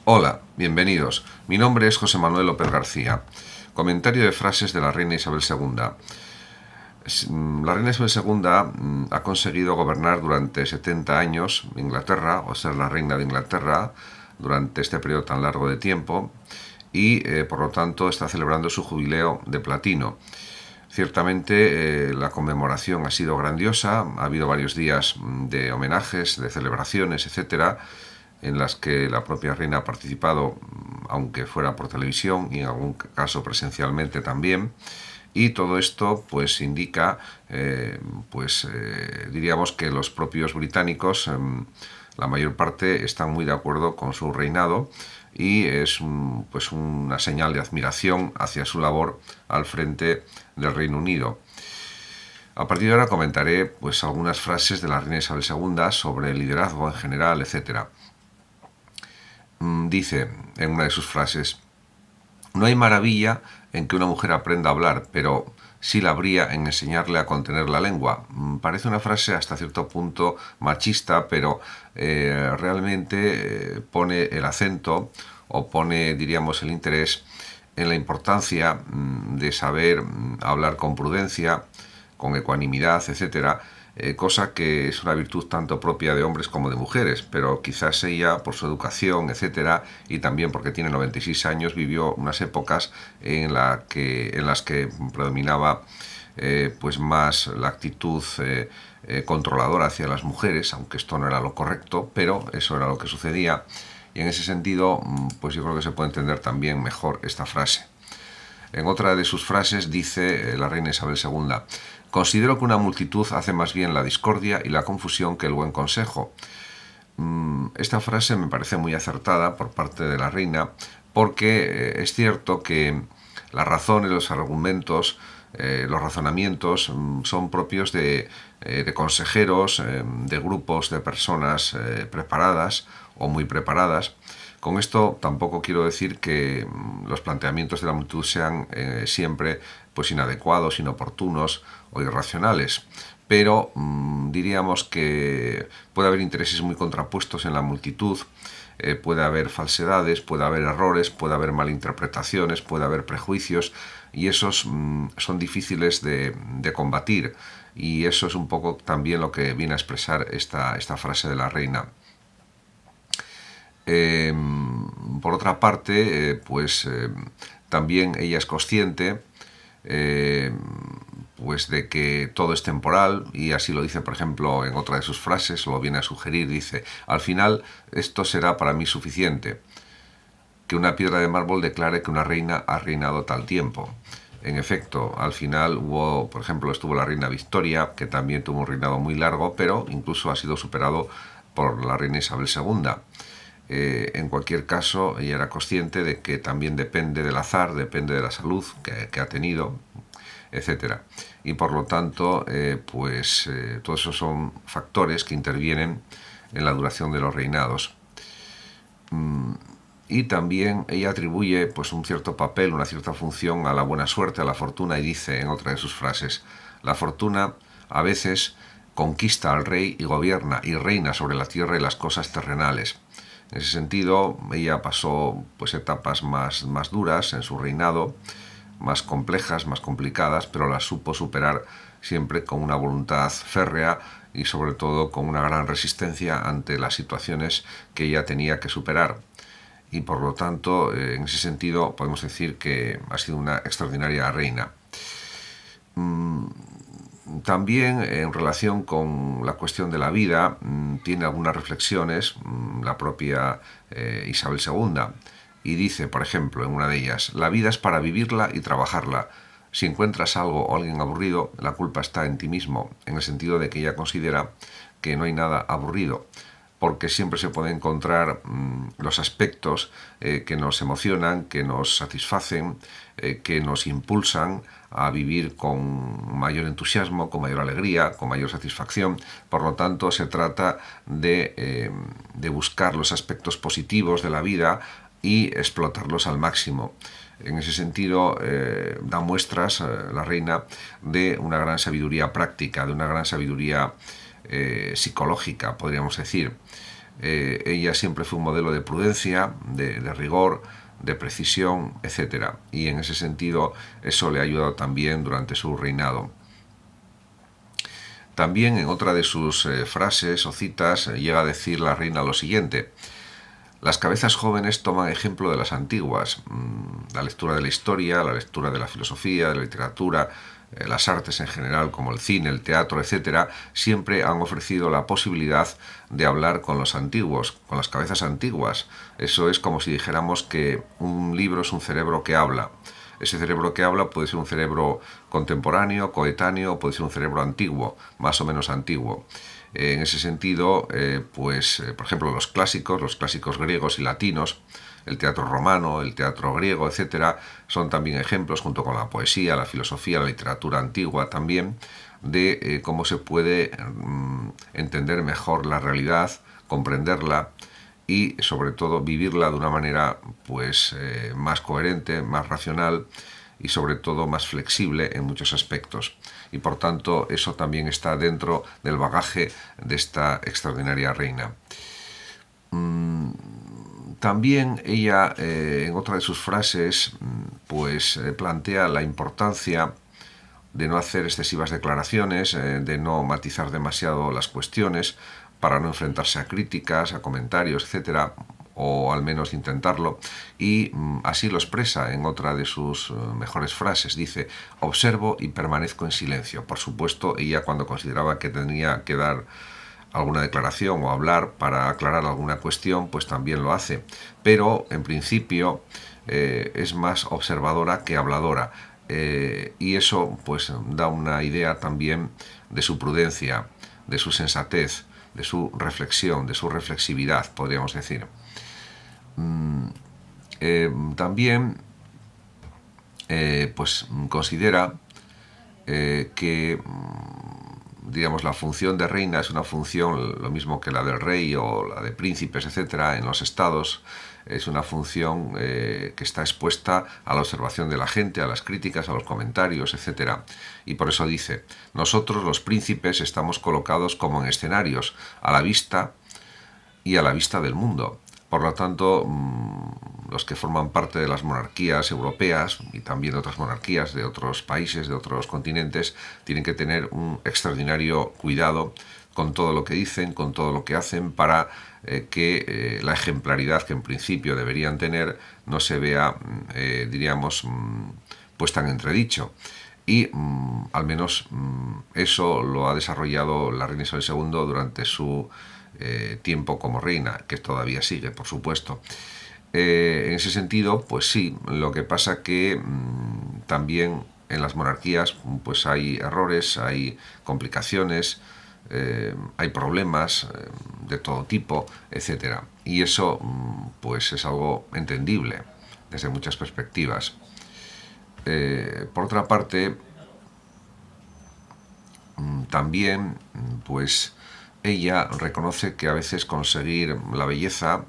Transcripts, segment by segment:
Hola, bienvenidos. Mi nombre es José Manuel López García. Comentario de frases de la reina Isabel II. La reina Isabel II ha conseguido gobernar durante 70 años Inglaterra, o ser la reina de Inglaterra durante este periodo tan largo de tiempo, y por lo tanto está celebrando su jubileo de platino. Ciertamente la conmemoración ha sido grandiosa, ha habido varios días de homenajes, de celebraciones, etcétera, en las que la propia reina ha participado, aunque fuera por televisión y en algún caso presencialmente también. Y todo esto pues indica, diríamos que los propios británicos, la mayor parte, están muy de acuerdo con su reinado y es pues una señal de admiración hacia su labor al frente del Reino Unido. A partir de ahora comentaré pues algunas frases de la reina Isabel II sobre el liderazgo en general, etc. Dice en una de sus frases: no hay maravilla en que una mujer aprenda a hablar, pero sí la habría en enseñarle a contener la lengua. Parece una frase hasta cierto punto machista, pero realmente pone el acento o pone, diríamos, el interés en la importancia de saber hablar con prudencia, con ecuanimidad, etcétera, cosa que es una virtud tanto propia de hombres como de mujeres, pero quizás ella, por su educación, etcétera, y también porque tiene 96 años, vivió unas épocas en las que predominaba pues más la actitud controladora hacia las mujeres, aunque esto no era lo correcto, pero eso era lo que sucedía, y en ese sentido pues yo creo que se puede entender también mejor esta frase. En otra de sus frases dice la reina Isabel II: considero que una multitud hace más bien la discordia y la confusión que el buen consejo. Esta frase me parece muy acertada por parte de la reina, porque es cierto que las razones, los argumentos, los razonamientos son propios de consejeros, de grupos de personas preparadas o muy preparadas. Con esto tampoco quiero decir que los planteamientos de la multitud sean siempre pues inadecuados, inoportunos o irracionales, pero diríamos que puede haber intereses muy contrapuestos en la multitud, puede haber falsedades, puede haber errores, puede haber malinterpretaciones, puede haber prejuicios, y esos son difíciles de combatir, y eso es un poco también lo que viene a expresar esta frase de la reina. Por otra parte, también ella es consciente pues de que todo es temporal, y así lo dice, por ejemplo, en otra de sus frases, lo viene a sugerir, dice: al final esto será para mí suficiente, que una piedra de mármol declare que una reina ha reinado tal tiempo. En efecto, al final hubo, por ejemplo, estuvo la reina Victoria, que también tuvo un reinado muy largo, pero incluso ha sido superado por la reina Isabel II. En cualquier caso, ella era consciente de que también depende del azar, depende de la salud que ha tenido, etcétera. Y por lo tanto, todos esos son factores que intervienen en la duración de los reinados. Y también ella atribuye pues un cierto papel, una cierta función a la buena suerte, a la fortuna, y dice en otra de sus frases: la fortuna a veces conquista al rey y gobierna y reina sobre la tierra y las cosas terrenales. En ese sentido, ella pasó pues etapas más duras en su reinado, más complejas, más complicadas, pero las supo superar siempre con una voluntad férrea y sobre todo con una gran resistencia ante las situaciones que ella tenía que superar. Y por lo tanto, en ese sentido, podemos decir que ha sido una extraordinaria reina. También en relación con la cuestión de la vida, tiene algunas reflexiones la propia Isabel II, y dice, por ejemplo, en una de ellas: la vida es para vivirla y trabajarla. Si encuentras algo o alguien aburrido, la culpa está en ti mismo, en el sentido de que ella considera que no hay nada aburrido, porque siempre se pueden encontrar los aspectos que nos emocionan, que nos satisfacen, que nos impulsan a vivir con mayor entusiasmo, con mayor alegría, con mayor satisfacción. Por lo tanto, se trata de buscar los aspectos positivos de la vida y explotarlos al máximo. En ese sentido, da muestras la reina de una gran sabiduría práctica, de una gran sabiduría psicológica, podríamos decir. Ella siempre fue un modelo de prudencia, de rigor, de precisión, etcétera. Y en ese sentido eso le ha ayudado también durante su reinado. También en otra de sus frases o citas llega a decir la reina lo siguiente: las cabezas jóvenes toman ejemplo de las antiguas. La lectura de la historia, la lectura de la filosofía, de la literatura, las artes en general, como el cine, el teatro, etcétera, siempre han ofrecido la posibilidad de hablar con los antiguos, con las cabezas antiguas. Eso es como si dijéramos que un libro es un cerebro que habla. Ese cerebro que habla puede ser un cerebro contemporáneo, coetáneo, puede ser un cerebro antiguo, más o menos antiguo. En ese sentido, por ejemplo, los clásicos griegos y latinos, el teatro romano, el teatro griego, etcétera, son también ejemplos, junto con la poesía, la filosofía, la literatura antigua también, de cómo se puede entender mejor la realidad, comprenderla y sobre todo vivirla de una manera más coherente, más racional y sobre todo más flexible en muchos aspectos. Y por tanto eso también está dentro del bagaje de esta extraordinaria reina. También ella, en otra de sus frases, plantea la importancia de no hacer excesivas declaraciones, de no matizar demasiado las cuestiones, para no enfrentarse a críticas, a comentarios, etcétera, o al menos intentarlo, y así lo expresa en otra de sus mejores frases. Dice: observo y permanezco en silencio. Por supuesto, ella, cuando consideraba que tenía que dar alguna declaración o hablar para aclarar alguna cuestión, pues también lo hace, pero en principio es más observadora que habladora, y eso pues da una idea también de su prudencia, de su sensatez, de su reflexión, de su reflexividad, podríamos decir. También considera que digamos, la función de reina es una función lo mismo que la del rey o la de príncipes, etcétera, en los estados. Es una función que está expuesta a la observación de la gente, a las críticas, a los comentarios, etcétera. Y por eso dice: nosotros los príncipes estamos colocados como en escenarios, a la vista y a la vista del mundo. Por lo tanto, los que forman parte de las monarquías europeas y también de otras monarquías de otros países, de otros continentes, tienen que tener un extraordinario cuidado con todo lo que dicen, con todo lo que hacen, para que la ejemplaridad que en principio deberían tener no se vea, puesta en entredicho. Y al menos eso lo ha desarrollado la reina Isabel II durante su tiempo como reina, que todavía sigue, por supuesto. En ese sentido, pues sí, lo que pasa que también en las monarquías pues hay errores, hay complicaciones, hay problemas de todo tipo, etcétera. Y eso pues es algo entendible desde muchas perspectivas. Por otra parte, también pues ella reconoce que a veces conseguir la belleza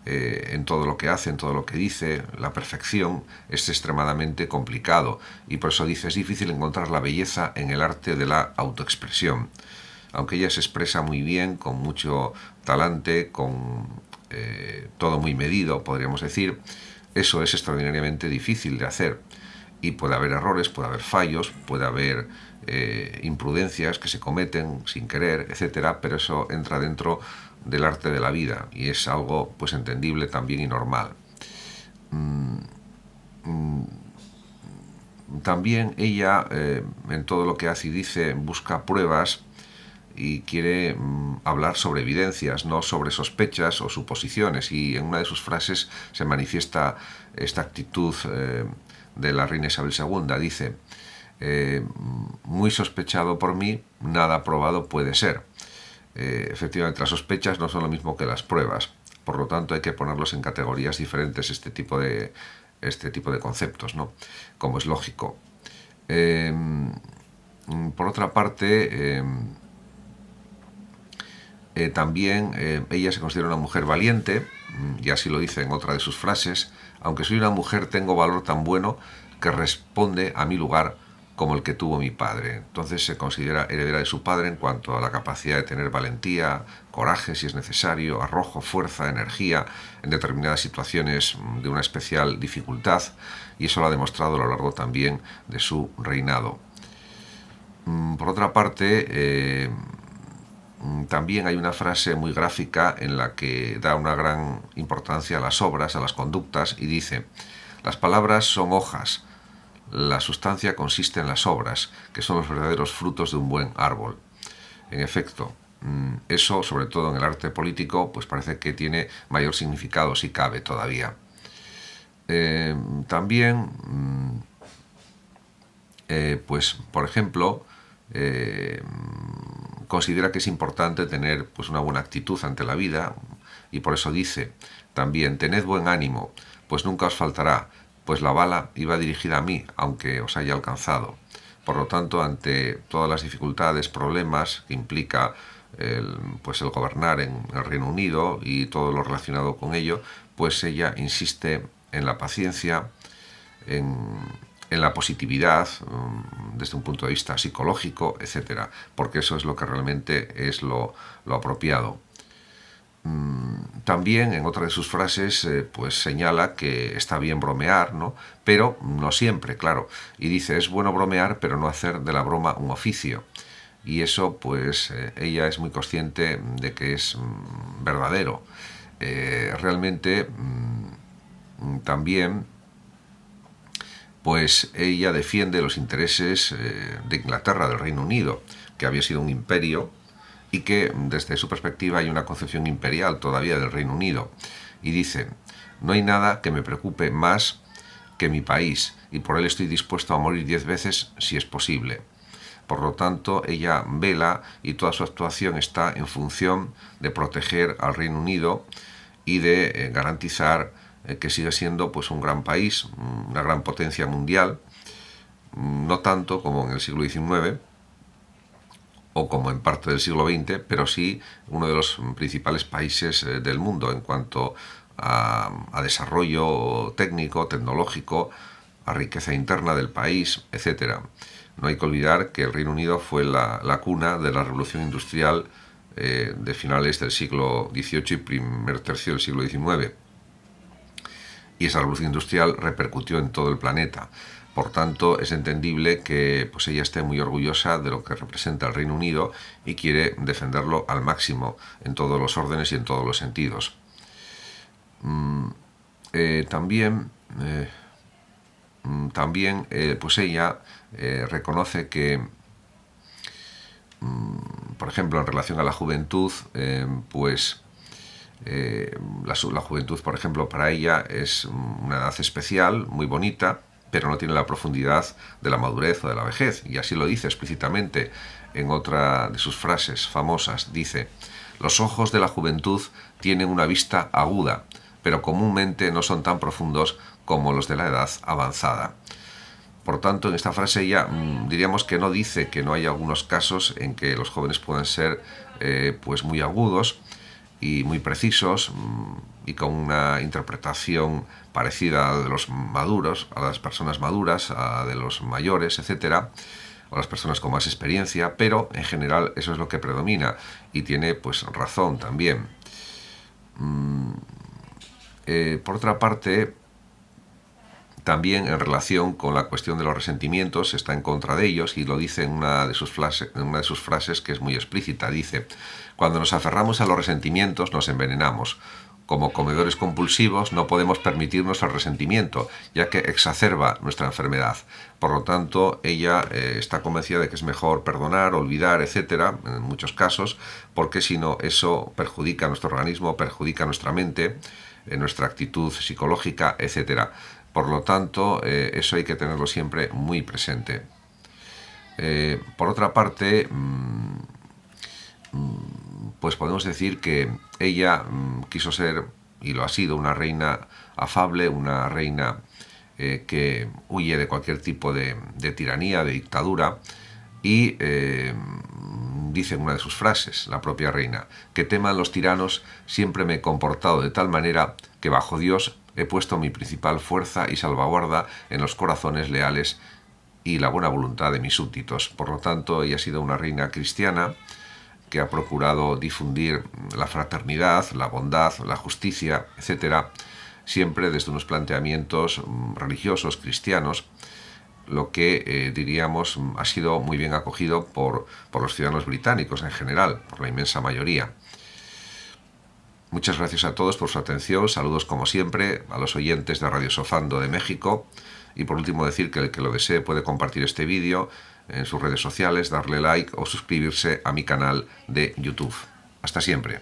en todo lo que hace, en todo lo que dice, la perfección, es extremadamente complicado, y por eso dice: es difícil encontrar la belleza en el arte de la autoexpresión. Aunque ella se expresa muy bien, con mucho talante, con todo muy medido, podríamos decir, eso es extraordinariamente difícil de hacer. Y puede haber errores, puede haber fallos, puede haber imprudencias que se cometen sin querer, etcétera, pero eso entra dentro del arte de la vida y es algo pues entendible también y normal. También ella, en todo lo que hace y dice, busca pruebas y quiere hablar sobre evidencias, no sobre sospechas o suposiciones, y en una de sus frases se manifiesta esta actitud de la reina Isabel II. Dice: muy sospechado por mí, nada probado puede ser. Efectivamente, las sospechas no son lo mismo que las pruebas, por lo tanto hay que ponerlos en categorías diferentes, este tipo de conceptos, ¿no? Como es lógico. Por otra parte, también ella se considera una mujer valiente, y así lo dice en otra de sus frases: aunque soy una mujer, tengo valor tan bueno que responde a mi lugar como el que tuvo mi padre. Entonces se considera heredera de su padre en cuanto a la capacidad de tener valentía, coraje si es necesario, arrojo, fuerza, energía en determinadas situaciones de una especial dificultad, y eso lo ha demostrado a lo largo también de su reinado. Por otra parte, también hay una frase muy gráfica en la que da una gran importancia a las obras, a las conductas, y dice: las palabras son hojas, la sustancia consiste en las obras, que son los verdaderos frutos de un buen árbol. En efecto, eso, sobre todo en el arte político, pues parece que tiene mayor significado, si cabe todavía. También, pues, por ejemplo, considera que es importante tener pues una buena actitud ante la vida, y por eso dice también: tened buen ánimo, pues nunca os faltará, pues la bala iba dirigida a mí, aunque os haya alcanzado. Por lo tanto, ante todas las dificultades, problemas que implica el gobernar en el Reino Unido y todo lo relacionado con ello, pues ella insiste en la paciencia, en la positividad, desde un punto de vista psicológico, etcétera, porque eso es lo que realmente es lo apropiado. También en otra de sus frases pues señala que está bien bromear, ¿no? Pero no siempre, claro. Y dice: es bueno bromear, pero no hacer de la broma un oficio. Y eso, pues, ella es muy consciente de que es verdadero. Realmente, también, pues ella defiende los intereses de Inglaterra, del Reino Unido, que había sido un imperio, y que desde su perspectiva hay una concepción imperial todavía del Reino Unido. Y dice: no hay nada que me preocupe más que mi país, y por él estoy dispuesto a morir 10 veces si es posible. Por lo tanto, ella vela, y toda su actuación está en función de proteger al Reino Unido y de garantizar que sigue siendo pues un gran país, una gran potencia mundial, no tanto como en el siglo XIX o como en parte del siglo XX, pero sí uno de los principales países del mundo en cuanto a desarrollo técnico, tecnológico, a riqueza interna del país, etc. No hay que olvidar que el Reino Unido fue la cuna de la revolución industrial de finales del siglo XVIII y primer tercio del siglo XIX. Y esa revolución industrial repercutió en todo el planeta. Por tanto, es entendible que pues ella esté muy orgullosa de lo que representa el Reino Unido y quiere defenderlo al máximo en todos los órdenes y en todos los sentidos. También pues ella reconoce que, por ejemplo, en relación a la juventud, la juventud, por ejemplo, para ella es una edad especial, muy bonita, pero no tiene la profundidad de la madurez o de la vejez, y así lo dice explícitamente en otra de sus frases famosas. Dice: los ojos de la juventud tienen una vista aguda, pero comúnmente no son tan profundos como los de la edad avanzada. Por tanto, en esta frase ella diríamos que no dice que no hay algunos casos en que los jóvenes puedan ser pues muy agudos y muy precisos, y con una interpretación parecida a la de los maduros, a las personas maduras, a de los mayores, etcétera, o las personas con más experiencia, pero en general eso es lo que predomina, y tiene pues razón también. Por otra parte, también en relación con la cuestión de los resentimientos, está en contra de ellos, y lo dice en una de sus frases que es muy explícita. Dice: cuando nos aferramos a los resentimientos nos envenenamos. Como comedores compulsivos no podemos permitirnos el resentimiento, ya que exacerba nuestra enfermedad. Por lo tanto, ella está convencida de que es mejor perdonar, olvidar, etcétera, en muchos casos, porque si no, eso perjudica a nuestro organismo, perjudica a nuestra mente, nuestra actitud psicológica, etcétera. Por lo tanto, eso hay que tenerlo siempre muy presente. Por otra parte, pues podemos decir que ella quiso ser, y lo ha sido, una reina afable, una reina que huye de cualquier tipo de tiranía, de dictadura, y dice en una de sus frases, la propia reina: que teman los tiranos, siempre me he comportado de tal manera que bajo Dios he puesto mi principal fuerza y salvaguarda en los corazones leales y la buena voluntad de mis súbditos. Por lo tanto, ella ha sido una reina cristiana que ha procurado difundir la fraternidad, la bondad, la justicia, etcétera, siempre desde unos planteamientos religiosos, cristianos, lo que diríamos ha sido muy bien acogido por los ciudadanos británicos en general, por la inmensa mayoría. Muchas gracias a todos por su atención, saludos como siempre a los oyentes de Radio Sofando de México, y por último decir que el que lo desee puede compartir este vídeo en sus redes sociales, darle like o suscribirse a mi canal de YouTube. Hasta siempre.